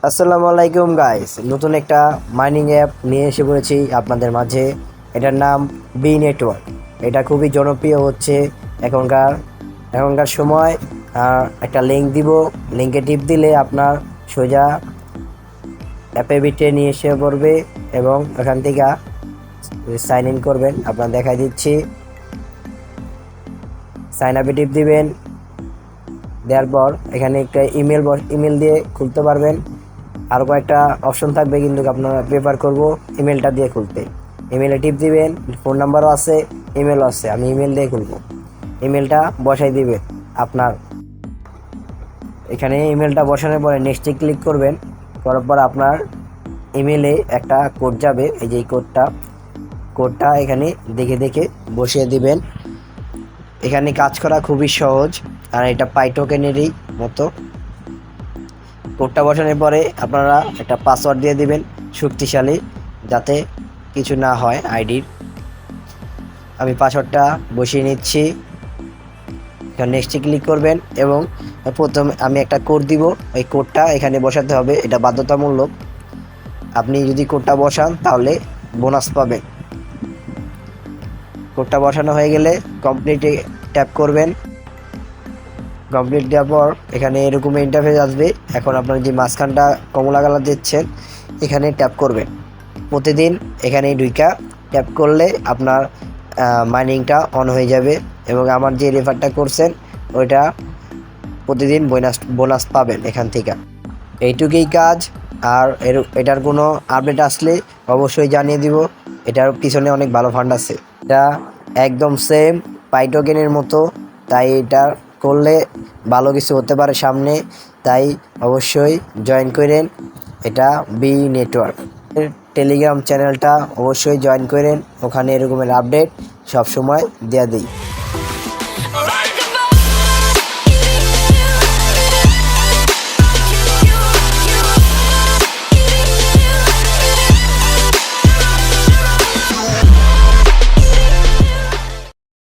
আসসালামু আলাইকুম গাইস, নতুন একটা মাইনিং অ্যাপ নিয়ে এসে পড়েছি আপনাদের মাঝে। এটার নাম বি নেটওয়ার্ক। এটা খুবই জনপ্রিয় হচ্ছে এখনকার এখনকার সময়। একটা লিঙ্ক দিব, লিঙ্কে টিপ দিলে আপনার সোজা অ্যাপে বিটে নিয়ে এসে পড়বে এবং এখান থেকে সাইন ইন করবেন। আপনার দেখাই দিচ্ছি, সাইন আপে টিপ দিবেন। দেওয়ার পর এখানে একটা ইমেল দিয়ে খুলতে পারবেন। আরও কয়েকটা অপশন থাকবে, কিন্তু আপনারা প্রেফার করব ইমেলটা দিয়ে খুলতে। ইমেলে টিপ দিবেন, ফোন নাম্বারও আছে, ইমেলও আছে। আমি ইমেল দিয়ে খুলব। ইমেলটা বসাই দিবেন আপনার এখানে। ইমেলটা বসানোর পরে নেক্সটে ক্লিক করবেন। করার পর আপনার ইমেলে একটা কোড যাবে। এই যে এই কোডটা এখানে দেখে দেখে বসিয়ে দিবেন। এখানে কাজ করা খুবই সহজ, আর এটা পাইটোকেনেরই মতো। কোডটা বসানোর পরে আপনারা একটা পাসওয়ার্ড দিয়ে দিবেন শক্তিশালী, যাতে কিছু না হয় আইডির। আমি পাসওয়ার্ডটা বসিয়ে নিচ্ছি। এখানে নেক্সটে ক্লিক করবেন এবং প্রথমে আমি একটা কোড দিব। ওই কোডটা এখানে বসাতে হবে, এটা বাধ্যতামূলক। আপনি যদি কোডটা বসান তাহলে বোনাস পাবেন। কোডটা বসানো হয়ে গেলে কমপ্লিটে ট্যাপ করবেন। কমপ্লিট দেওয়ার পর এখানে এরকম ইন্টারফেস আসবে। এখন আপনার যে মাঝখানটা কমলা কালার দিচ্ছেন, এখানে ট্যাপ করবেন। প্রতিদিন এখানে ঢুইকা ট্যাপ করলে আপনার মাইনিংটা অন হয়ে যাবে এবং আমার যে রেফারটা করছেন ওইটা প্রতিদিন বোনাস পাবেন এখান থেকে। এইটুকুই কাজ। আর এটার কোনো আপডেট আসলে অবশ্যই জানিয়ে দিব। এটার পিছনে অনেক ভালো ফান্ড আছে। এটা একদম সেম পাইটোকেনের মতো, তাই এটা করলে ভালো কিছু হতে পারে সামনে। তাই অবশ্যই জয়েন করেন এটা বি নেটওয়ার্ক। টেলিগ্রাম চ্যানেলটা অবশ্যই জয়েন করেন, ওখানে এরকমের আপডেট সবসময় দেওয়া দিই।